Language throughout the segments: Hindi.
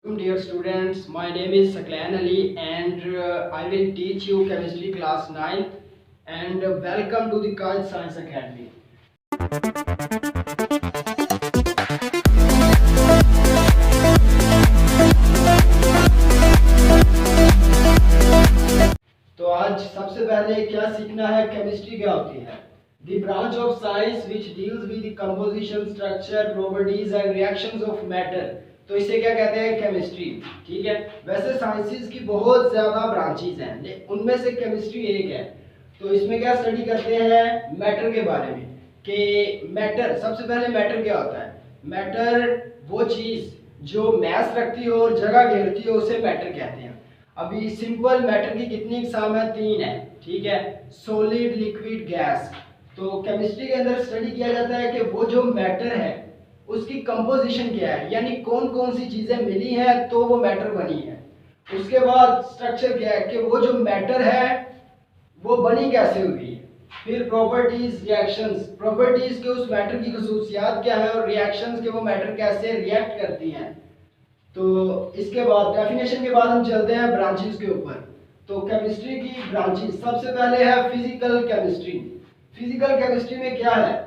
Dear students, my name is Saklan Ali and I will teach you chemistry class 9th and welcome to the College Science Academy. तो आज सबसे पहले क्या सीखना है, केमिस्ट्री क्या होती है। The branch of science which deals with the composition, structure, properties and reactions of matter. तो इसे क्या कहते हैं, केमिस्ट्री। ठीक है, वैसे साइंसेस की बहुत ज्यादा ब्रांचेस हैं, उनमें से केमिस्ट्री एक है। तो इसमें क्या स्टडी करते हैं, मैटर के बारे में कि मैटर, सबसे पहले मैटर क्या होता है। मैटर वो चीज जो मैस रखती हो और जगह घेरती हो उसे मैटर कहते हैं। अभी सिंपल मैटर की कितनी इकसाम है, 3 है। ठीक है, सॉलिड, लिक्विड, गैस। तो केमिस्ट्री के अंदर स्टडी किया जाता है कि वो जो मैटर है उसकी कंपोजिशन क्या है, यानी कौन कौन सी चीजें मिली हैं तो वो मैटर बनी है। उसके बाद स्ट्रक्चर क्या है कि वो जो मैटर है वो बनी कैसे हुई है। फिर प्रॉपर्टीज, रिएक्शंस, प्रॉपर्टीज के उस मैटर की खसूसियात क्या है और रिएक्शंस के वो मैटर कैसे रिएक्ट करती हैं। तो इसके बाद डेफिनेशन के बाद हम चलते हैं ब्रांचेस के ऊपर। तो केमिस्ट्री की ब्रांचेस, सबसे पहले है फिजिकल केमिस्ट्री। फिजिकल केमिस्ट्री में क्या है,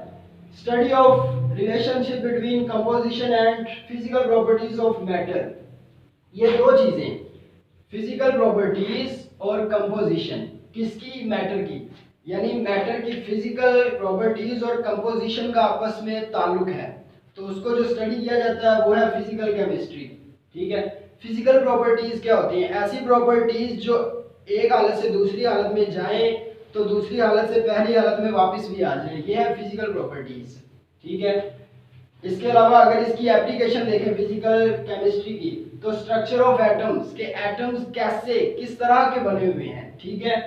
study of relationship between composition and physical properties of matter. ये दो चीजें, फिजिकल प्रॉपर्टीज और कंपोजिशन, किसकी, मैटर की, यानी मैटर की फिजिकल प्रॉपर्टीज और कंपोजिशन का आपस में ताल्लुक है। तो उसको जो स्टडी किया जाता है वो है फिजिकल केमिस्ट्री। ठीक है, फिजिकल प्रॉपर्टीज क्या होती हैं, ऐसी प्रॉपर्टीज जो एक हालत से दूसरी हालत में जाएं तो दूसरी हालत से पहली हालत में वापस भी आ जाए, ये है फिजिकल प्रॉपर्टीज। ठीक है, इसके अलावा अगर इसकी एप्लीकेशन देखें फिजिकल केमिस्ट्री की, तो स्ट्रक्चर ऑफ एटम्स, के एटम्स कैसे, किस तरह के बने हुए हैं। ठीक है,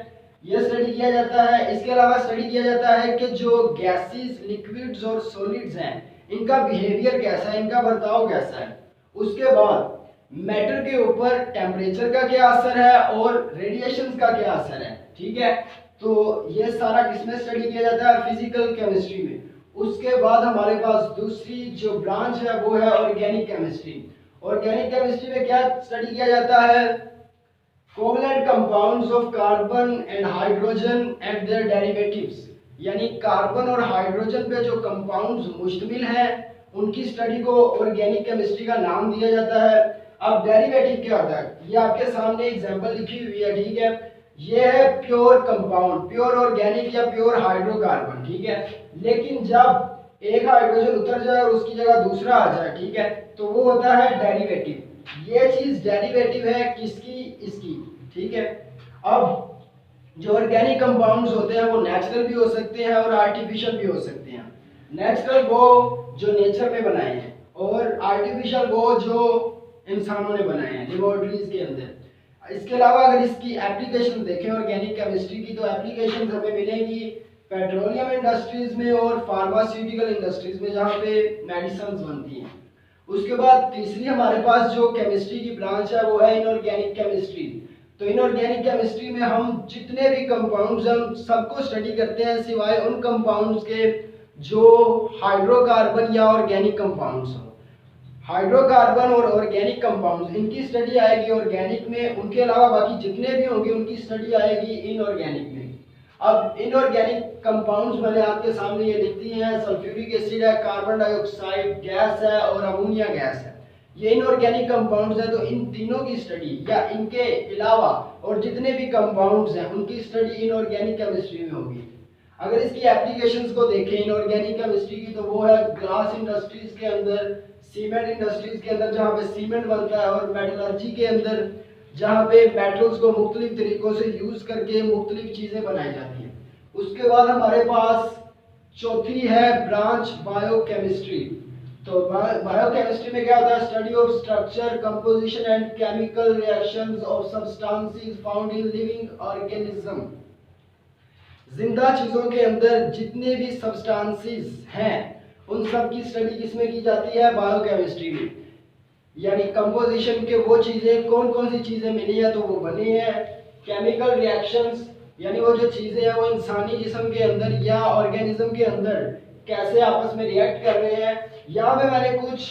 ये स्टडी किया जाता है। इसके अलावा स्टडी किया जाता है कि जो गैसेस, लिक्विड्स और सॉलिड्स हैं इनका बिहेवियर कैसा है, इनका बर्ताव कैसा है। उसके बाद मैटर के ऊपर टेम्परेचर का क्या असर है और रेडिएशंस का क्या असर है। ठीक है, तो ये सारा किसमें स्टडी किया जाता है, फिजिकल केमिस्ट्री में। उसके बाद हमारे पास दूसरी जो ब्रांच है वो है ऑर्गेनिक केमिस्ट्री। ऑर्गेनिक केमिस्ट्री में क्या स्टडी किया जाता है, covalent compounds of carbon and hydrogen and their derivatives, यानी कार्बन और हाइड्रोजन पे जो कंपाउंड्स मुश्तमिल हैं उनकी स्टडी को ऑर्गेनिक केमिस्ट्री का नाम दिया जाता है। अब डेरिवेटिव क्या होता है, ये आपके सामने एग्जांपल लिखी हुई है। ठीक है, ये है प्योर कंपाउंड, प्योर ऑर्गेनिक या प्योर हाइड्रोकार्बन। ठीक है, लेकिन जब एक हाइड्रोजन उतर जाए और उसकी जगह दूसरा आ जाए, ठीक है, तो वो होता है डेरिवेटिव। ये चीज डेरिवेटिव है किसकी, इसकी। ठीक है, अब जो ऑर्गेनिक कंपाउंड्स होते हैं वो नेचुरल भी हो सकते हैं और आर्टिफिशियल भी हो सकते हैं। नेचुरल वो जो नेचर में बनाए हैं और आर्टिफिशियल वो जो इंसानों ने बनाए हैं लेबोरेटरीज के अंदर। इसके अलावा अगर इसकी एप्लीकेशन देखें ऑर्गेनिक केमिस्ट्री की, तो एप्लीकेशन हमें मिलेंगी पेट्रोलियम इंडस्ट्रीज में और फार्मास्यूटिकल इंडस्ट्रीज में, जहाँ पे मेडिसिन बनती हैं। उसके बाद तीसरी हमारे पास जो केमिस्ट्री की ब्रांच है वो है इनऑर्गेनिक केमिस्ट्री। तो इनऑर्गेनिक केमिस्ट्री में हम जितने भी कंपाउंड्स हैं उन सबको स्टडी करते हैं सिवाय उन कंपाउंड्स के जो हाइड्रोकार्बन या ऑर्गेनिक कंपाउंड्स हो। हाइड्रोकार्बन और ऑर्गेनिक कंपाउंड्स इनकी स्टडी आएगी ऑर्गेनिक में, उनके अलावा बाकी जितने भी होंगे उनकी स्टडी आएगी इनऑर्गेनिक में। अब इनऑर्गेनिक कंपाउंड्स मैंने आपके सामने ये लिख दिए हैं, सल्फ्यूरिक एसिड है, कार्बन डाइऑक्साइड गैस है और अमोनिया गैस है, ये इनऑर्गेनिक कंपाउंड्स है। तो इन तीनों की स्टडी या इनके अलावा और जितने भी कंपाउंड्स हैं उनकी स्टडी इनऑर्गेनिक केमिस्ट्री में होगी। अगर इसकी एप्लीकेशंस को देखें इनऑर्गेनिक केमिस्ट्री की, तो वो है ग्लास इंडस्ट्रीज के अंदर, सीमेंट इंडस्ट्रीज के अंदर जहाँ पे सीमेंट बनता है, और मेटलर्जी के अंदर जहाँ पे मेटल्स को मुख्तलिफ तरीकों से यूज करके मुख्तलिफ चीजें बनाई जाती हैं। उसके बाद हमारे पास चौथी है ब्रांच बायोकेमिस्ट्री। तो बायोकेमिस्ट्री में क्या होता है, study of structure, composition and chemical reactions of substances found in living organism. जिंदा चीजों के अंदर जितने भी सब्सटेंसेस हैं उन सब की स्टडी किसमें की जाती है, बायोकेमिस्ट्री में। यानी कंपोजिशन के वो चीजें, कौन कौन सी चीजें मिली है तो वो बनी है। केमिकल रिएक्शंस, यानी वो जो चीजें हैं वो इंसानी जिस्म के अंदर या ऑर्गेनिज्म के अंदर कैसे आपस में रिएक्ट कर रहे हैं। यहाँ पे मैंने कुछ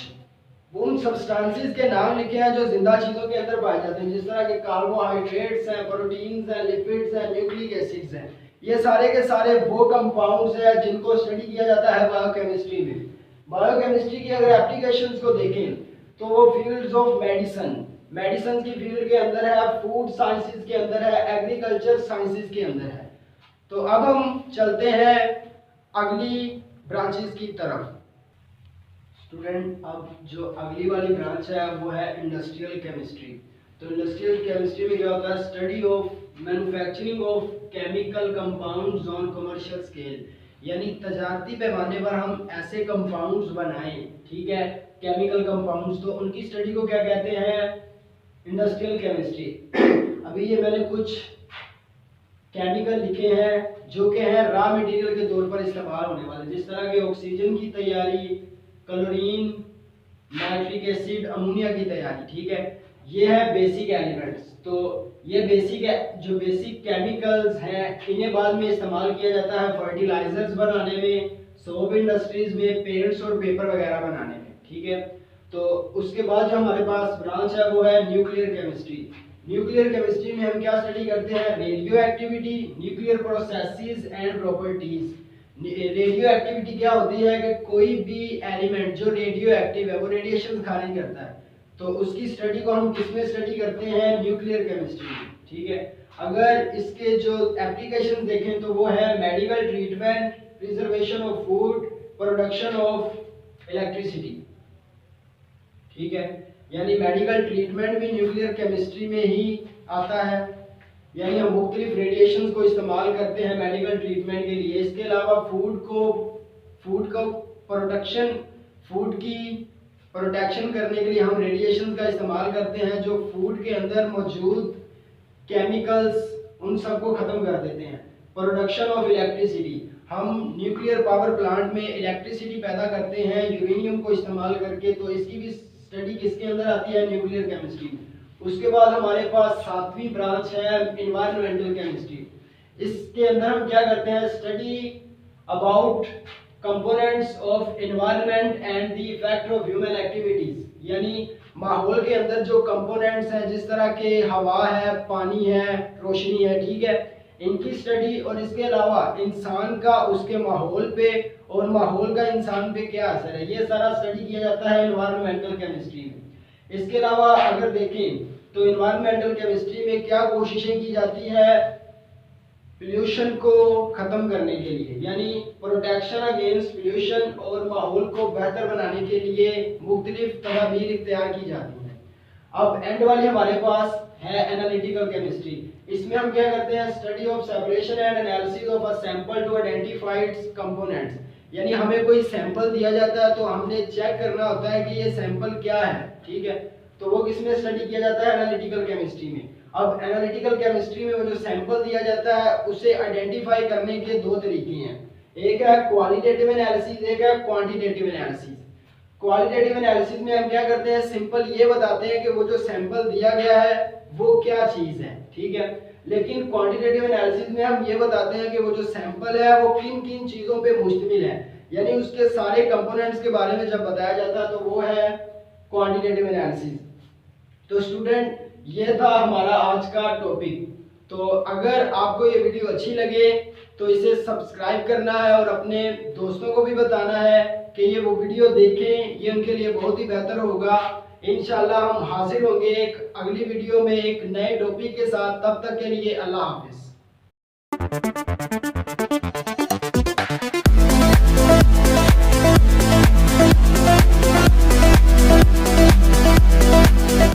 वो उन सब्सटेंसेस के नाम लिखे हैं जो जिंदा चीजों के अंदर पाए जाते हैं, जिस तरह के कार्बोहाइड्रेट्स हैं, प्रोटीन्स हैं, लिपिड्स हैं, न्यूक्लिक एसिड्स हैं। ये सारे के सारे वो कंपाउंड्स हैं जिनको स्टडी किया जाता है बायोकेमिस्ट्री में। बायोकेमिस्ट्री की अगर एप्लीकेशंस को देखें तो वो फील्ड्स ऑफ मेडिसिन की फील्ड के अंदर है, फूड साइंसेस के अंदर है, एग्रीकल्चर साइंसेस के अंदर है। तो अब हम चलते हैं अगली ब्रांचेस की तरफ। स्टूडेंट, अब जो अगली वाली ब्रांच है वो है इंडस्ट्रियल केमिस्ट्री। तो इंडस्ट्रियल केमिस्ट्री में क्या होता है? Study of manufacturing of chemical compounds on commercial scale, यानी तजारती पैमाने पर हम ऐसे कंपाउंड्स बनाएं, ठीक है, केमिकल कंपाउंड्स, तो उनकी स्टडी को क्या कहते हैं? Industrial chemistry. अभी ये मैंने कुछ केमिकल लिखे हैं जो कि हैं रॉ मटेरियल के तौर पर इस्तेमाल होने वाले, जिस तरह के ऑक्सीजन की तैयारी, क्लोरीन, नाइट्रिक एसिड, अमोनिया की तैयारी, ठीक है। ये है बेसिक एलिमेंट्स। तो ये जो बेसिक केमिकल्स हैं इन्हें बाद में इस्तेमाल किया जाता है फर्टिलाइजर्स बनाने में, सोप इंडस्ट्रीज में, पेंट्स और पेपर वगैरह बनाने में, ठीक है। तो उसके बाद जो हमारे पास ब्रांच है वो है न्यूक्लियर केमिस्ट्री। न्यूक्लियर केमिस्ट्री में हम क्या स्टडी करते हैं? Radio activity, nuclear processes and properties. Radio activity क्या होती है कि कोई भी एलिमेंट जो रेडियो एक्टिव है वो रेडिएशन खारिज करता है, तो उसकी स्टडी को हम किस में स्टडी करते हैं? न्यूक्लियर केमिस्ट्री में, ठीक है। अगर इसके जो एप्लीकेशन देखें तो वो है medical treatment, preservation of food, production of electricity, ठीक है। यानी मेडिकल ट्रीटमेंट भी न्यूक्लियर केमिस्ट्री में ही आता है, यानी हम मुख्तलिफ रेडिएशन को इस्तेमाल करते हैं मेडिकल ट्रीटमेंट के लिए। इसके अलावा फूड की प्रोटेक्शन करने के लिए हम रेडिएशन का इस्तेमाल करते हैं, जो फूड के अंदर मौजूद केमिकल्स उन सबको ख़त्म कर देते हैं। प्रोडक्शन ऑफ इलेक्ट्रिसिटी, हम न्यूक्लियर पावर प्लांट में इलेक्ट्रिसिटी पैदा करते हैं यूरेनियम को इस्तेमाल करके, तो इसकी भी स्टडी किसके अंदर आती है? न्यूक्लियर केमिस्ट्री में। उसके बाद हमारे पास 7वीं ब्रांच है एनवायरमेंटल केमिस्ट्री। इसके अंदर हम क्या करते हैं? Study about components of environment and the effect of human activities, यानी माहौल के अंदर जो कंपोनेंट्स हैं, जिस तरह के हवा है, पानी है, रोशनी है, ठीक है, इनकी स्टडी, और इसके अलावा इंसान का उसके माहौल पे और माहौल का इंसान पे क्या असर है, ये सारा स्टडी किया जाता है एनवायरमेंटल केमिस्ट्री में। इसके अलावा अगर देखें तो एनवायरमेंटल केमिस्ट्री में क्या कोशिशें की जाती है? पोल्यूशन को खत्म करने के लिए, यानी प्रोटेक्शन अगेंस्ट पोल्यूशन, और माहौल को बेहतर बनाने के लिए मुख्तलिफ तदाबीर इख्तियार की जाती हैं। अब एंड वाली हमारे पास है एनालिटिकल केमिस्ट्री। इसमें हम क्या करते हैं? Study of separation and analysis of a sample to identify its components, यानी हमें कोई सैंपल दिया जाता है तो हमने चेक करना होता है कि ये सैंपल क्या है, ठीक है। तो वो किसमें स्टडी किया जाता है? एनालिटिकल केमिस्ट्री में। अब एनालिटिकल केमिस्ट्री में वो जो सैंपल दिया जाता है उसे आइडेंटिफाई करने के दो तरीके हैं, एक है क्वालिटेटिव एनालिसिस, एक है क्वांटिटेटिव एनालिसिस। क्वालिटेटिव एनालिसिस में हम क्या करते हैं? सिंपल ये बताते हैं कि वो जो सैंपल दिया गया है वो क्या चीज है, ठीक है। लेकिन क्वांटिटेटिव एनालिसिस में हम ये बताते हैं कि वो जो सैंपल है वो किन किन चीजों पे मुश्तमिल है, यानी उसके सारे कंपोनेंट्स के बारे में जब बताया जाता है तो वो है क्वांटिटेटिव एनालिसिस। तो स्टूडेंट, ये था हमारा आज का टॉपिक। तो अगर आपको ये वीडियो अच्छी लगे तो इसे सब्सक्राइब करना है और अपने दोस्तों को भी बताना है कि ये वो वीडियो देखें, ये उनके लिए बहुत ही बेहतर होगा। इंशाल्लाह हम हाजिर होंगे एक अगली वीडियो में एक नए टॉपिक के साथ। तब तक के लिए अल्लाह हाफिज।